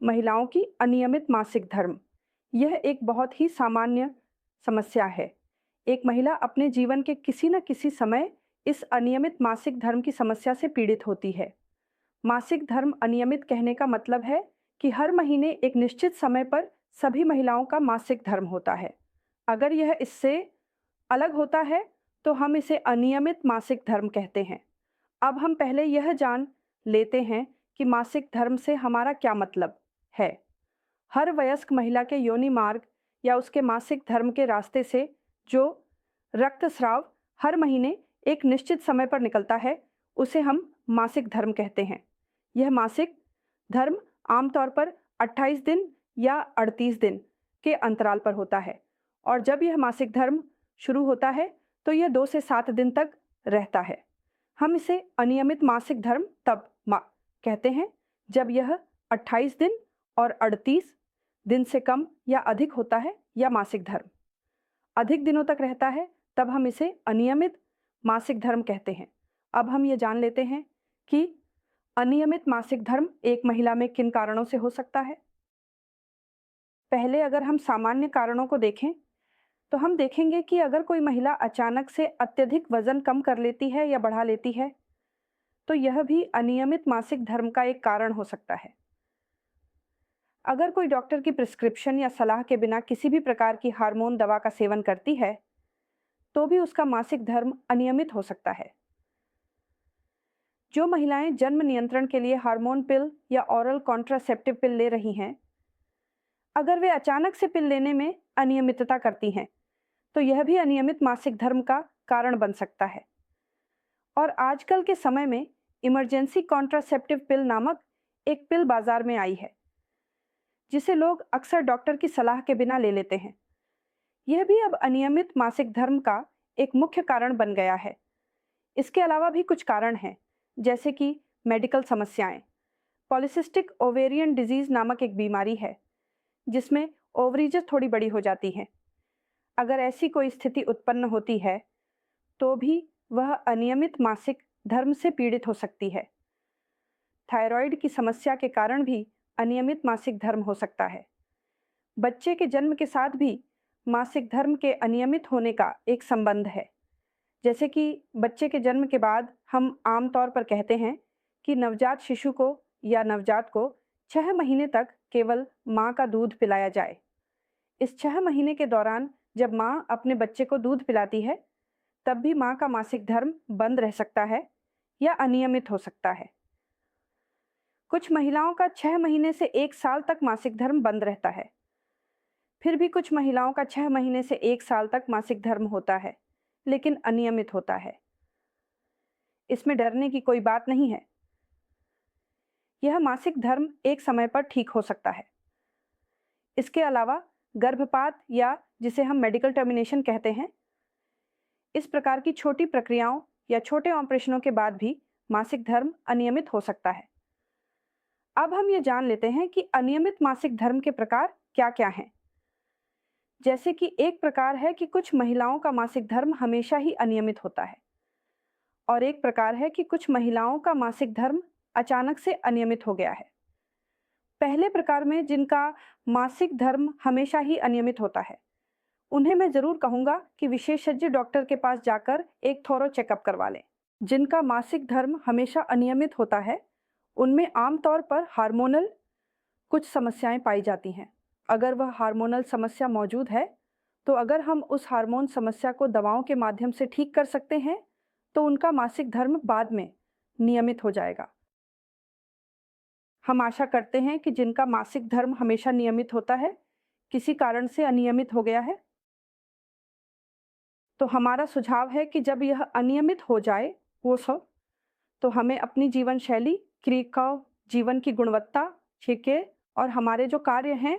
महिलाओं की अनियमित मासिक धर्म। यह एक बहुत ही सामान्य समस्या है। एक महिला अपने जीवन के किसी न किसी समय इस अनियमित मासिक धर्म की समस्या से पीड़ित होती है। मासिक धर्म अनियमित कहने का मतलब है कि हर महीने एक निश्चित समय पर सभी महिलाओं का मासिक धर्म होता है। अगर यह इससे अलग होता है तो हम इसे अनियमित मासिक धर्म कहते हैं। अब हम पहले यह जान लेते हैं कि मासिक धर्म से हमारा क्या मतलब है। हर वयस्क महिला के योनि मार्ग या उसके मासिक धर्म के रास्ते से जो रक्तस्राव हर महीने एक निश्चित समय पर निकलता है, उसे हम मासिक धर्म कहते हैं। यह मासिक धर्म आमतौर पर 28 दिन या 38 दिन के अंतराल पर होता है और जब यह मासिक धर्म शुरू होता है तो यह 2 से 7 दिन तक रहता है। हम इसे अनियमित मासिक धर्म तब कहते हैं जब यह 28 दिन और 38 दिन से कम या अधिक होता है, या मासिक धर्म अधिक दिनों तक रहता है तब हम इसे अनियमित मासिक धर्म कहते हैं। अब हम ये जान लेते हैं कि अनियमित मासिक धर्म एक महिला में किन कारणों से हो सकता है। पहले अगर हम सामान्य कारणों को देखें तो हम देखेंगे कि अगर कोई महिला अचानक से अत्यधिक वजन कम कर लेती है या बढ़ा लेती है तो यह भी अनियमित मासिक धर्म का एक कारण हो सकता है। अगर कोई डॉक्टर की प्रिस्क्रिप्शन या सलाह के बिना किसी भी प्रकार की हार्मोन दवा का सेवन करती है तो भी उसका मासिक धर्म अनियमित हो सकता है। जो महिलाएं जन्म नियंत्रण के लिए हार्मोन पिल या ऑरल कॉन्ट्रासेप्टिव पिल ले रही हैं, अगर वे अचानक से पिल लेने में अनियमितता करती हैं तो यह भी अनियमित मासिक धर्म का कारण बन सकता है। और आजकल के समय में इमरजेंसी कॉन्ट्रासेप्टिव पिल नामक एक पिल बाजार में आई है जिसे लोग अक्सर डॉक्टर की सलाह के बिना ले लेते हैं। यह भी अब अनियमित मासिक धर्म का एक मुख्य कारण बन गया है। इसके अलावा भी कुछ कारण हैं, जैसे कि मेडिकल समस्याएं। पॉलिसिस्टिक ओवेरियन डिजीज नामक एक बीमारी है जिसमें ओवरीज थोड़ी बड़ी हो जाती हैं। अगर ऐसी कोई स्थिति उत्पन्न होती है तो भी वह अनियमित मासिक धर्म से पीड़ित हो सकती है। थायराइड की समस्या के कारण भी अनियमित मासिक धर्म हो सकता है। बच्चे के जन्म के साथ भी मासिक धर्म के अनियमित होने का एक संबंध है। जैसे कि बच्चे के जन्म के बाद हम आमतौर पर कहते हैं कि नवजात शिशु को या नवजात को 6 महीने तक केवल माँ का दूध पिलाया जाए। इस 6 महीने के दौरान जब माँ अपने बच्चे को दूध पिलाती है तब भी माँ का मासिक धर्म बंद रह सकता है या अनियमित हो सकता है। कुछ महिलाओं का 6 महीने से 1 साल तक मासिक धर्म बंद रहता है। फिर भी कुछ महिलाओं का 6 महीने से 1 साल तक मासिक धर्म होता है, लेकिन अनियमित होता है। इसमें डरने की कोई बात नहीं है। यह मासिक धर्म एक समय पर ठीक हो सकता है। इसके अलावा गर्भपात, या जिसे हम मेडिकल टर्मिनेशन कहते हैं, इस प्रकार की छोटी प्रक्रियाओं या छोटे ऑपरेशनों के बाद भी मासिक धर्म अनियमित हो सकता है। अब हम ये जान लेते हैं कि अनियमित मासिक धर्म के प्रकार क्या-क्या हैं। जैसे कि एक प्रकार है कि कुछ महिलाओं का मासिक धर्म हमेशा ही अनियमित होता है, और एक प्रकार है कि कुछ महिलाओं का मासिक धर्म अचानक से अनियमित हो गया है। पहले प्रकार में जिनका मासिक धर्म हमेशा ही अनियमित होता है, उन्हें मैं जरूर कहूंगा कि विशेषज्ञ डॉक्टर के पास जाकर एक थोरो चेकअप करवा लें। जिनका मासिक धर्म हमेशा अनियमित होता है, उनमें आमतौर पर हार्मोनल कुछ समस्याएं पाई जाती हैं। अगर वह हार्मोनल समस्या मौजूद है तो अगर हम उस हार्मोन समस्या को दवाओं के माध्यम से ठीक कर सकते हैं तो उनका मासिक धर्म बाद में नियमित हो जाएगा। हम आशा करते हैं कि जिनका मासिक धर्म हमेशा नियमित होता है, किसी कारण से अनियमित हो गया है, तो हमारा सुझाव है कि जब यह अनियमित हो जाए वो सब, तो हमें अपनी जीवन शैली, क्रिया, जीवन की गुणवत्ता, छिके और हमारे जो कार्य हैं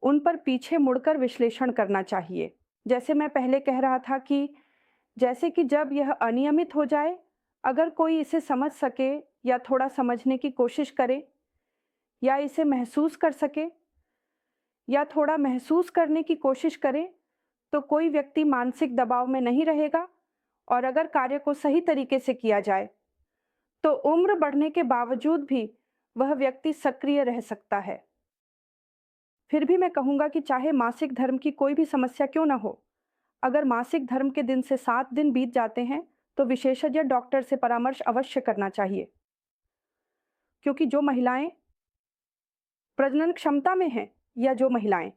उन पर पीछे मुड़कर विश्लेषण करना चाहिए। जैसे मैं पहले कह रहा था कि जैसे कि जब यह अनियमित हो जाए, अगर कोई इसे समझ सके या थोड़ा समझने की कोशिश करे या इसे महसूस कर सके या थोड़ा महसूस करने की कोशिश करे तो कोई व्यक्ति मानसिक दबाव में नहीं रहेगा, और अगर कार्य को सही तरीके से किया जाए तो उम्र बढ़ने के बावजूद भी वह व्यक्ति सक्रिय रह सकता है। फिर भी मैं कहूँगा कि चाहे मासिक धर्म की कोई भी समस्या क्यों ना हो, अगर मासिक धर्म के दिन से 7 दिन बीत जाते हैं, तो विशेषज्ञ डॉक्टर से परामर्श अवश्य करना चाहिए। क्योंकि जो महिलाएं प्रजनन क्षमता में हैं या जो महिलाएं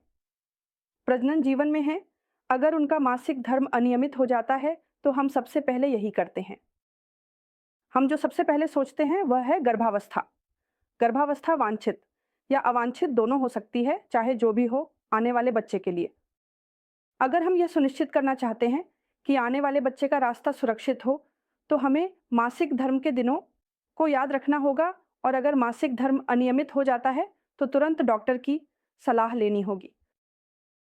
प्रजनन जीवन में हैं, अगर उनका मासिक धर्म अनियमित हो जाता है, तो हम सबसे पहले यही करते हैं। हम जो सबसे पहले सोचते हैं वह है गर्भावस्था। गर्भावस्था वांछित या अवांछित दोनों हो सकती है, चाहे जो भी हो आने वाले बच्चे के लिए। अगर हम यह सुनिश्चित करना चाहते हैं कि आने वाले बच्चे का रास्ता सुरक्षित हो, तो हमें मासिक धर्म के दिनों को याद रखना होगा, और अगर मासिक धर्म अनियमित हो जाता है तो तुरंत डॉक्टर की सलाह लेनी होगी।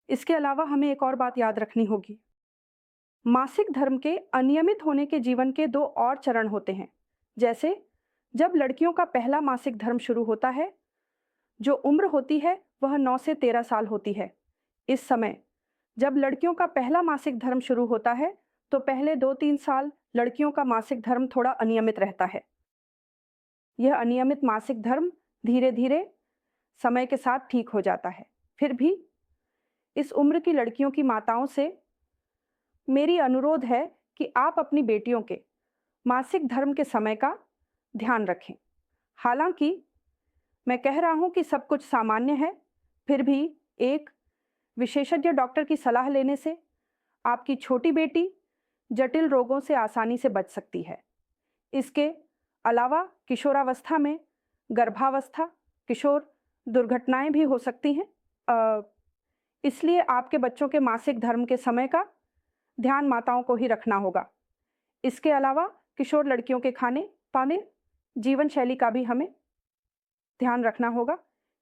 इसके अलावा हमें एक और बात याद रखनी होगी। मासिक धर्म के अनियमित होने के जीवन के 2 और चरण होते हैं। जैसे जब लड़कियों का पहला मासिक धर्म शुरू होता है, जो उम्र होती है वह 9 से 13 साल होती है। इस समय जब लड़कियों का पहला मासिक धर्म शुरू होता है, तो पहले 2-3 साल लड़कियों का मासिक धर्म थोड़ा अनियमित रहता है। यह अनियमित मासिक धर्म धीरे धीरे समय के साथ ठीक हो जाता है। फिर भी इस उम्र की लड़कियों की माताओं से मेरी अनुरोध है कि आप अपनी बेटियों के मासिक धर्म के समय का ध्यान रखें। हालांकि मैं कह रहा हूं कि सब कुछ सामान्य है, फिर भी एक विशेषज्ञ डॉक्टर की सलाह लेने से आपकी छोटी बेटी जटिल रोगों से आसानी से बच सकती है। इसके अलावा किशोरावस्था में गर्भावस्था, किशोर दुर्घटनाएं भी हो सकती हैं। इसलिए आपके बच्चों के मासिक धर्म के समय का ध्यान माताओं को ही रखना होगा। इसके अलावा किशोर लड़कियों के खाने पाने, जीवन शैली का भी हमें ध्यान रखना होगा,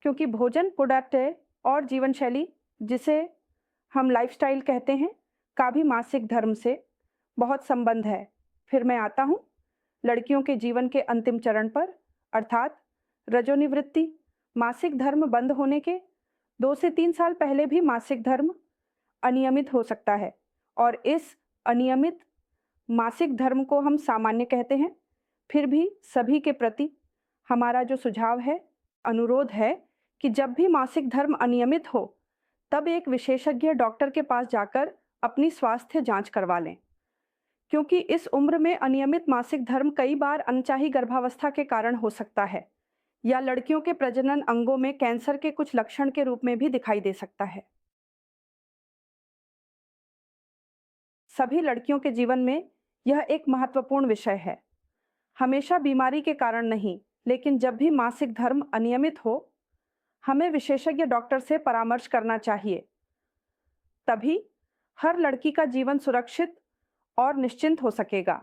क्योंकि भोजन पदार्थ और जीवन शैली, जिसे हम लाइफस्टाइल कहते हैं, का भी मासिक धर्म से बहुत संबंध है। फिर मैं आता हूँ लड़कियों के जीवन के अंतिम चरण पर, अर्थात रजोनिवृत्ति। मासिक धर्म बंद होने के 2 से 3 साल पहले भी मासिक धर्म अनियमित हो सकता है, और इस अनियमित मासिक धर्म को हम सामान्य कहते हैं। फिर भी सभी के प्रति हमारा जो सुझाव है, अनुरोध है कि जब भी मासिक धर्म अनियमित हो, तब एक विशेषज्ञ डॉक्टर के पास जाकर अपनी स्वास्थ्य जांच करवा लें, क्योंकि इस उम्र में अनियमित मासिक धर्म कई बार अनचाही गर्भावस्था के कारण हो सकता है, या लड़कियों के प्रजनन अंगों में कैंसर के कुछ लक्षण के रूप में भी दिखाई दे सकता है। सभी लड़कियों के जीवन में यह एक महत्वपूर्ण विषय है। हमेशा बीमारी के कारण नहीं, लेकिन जब भी मासिक धर्म अनियमित हो, हमें विशेषज्ञ डॉक्टर से परामर्श करना चाहिए। तभी हर लड़की का जीवन सुरक्षित और निश्चिंत हो सकेगा।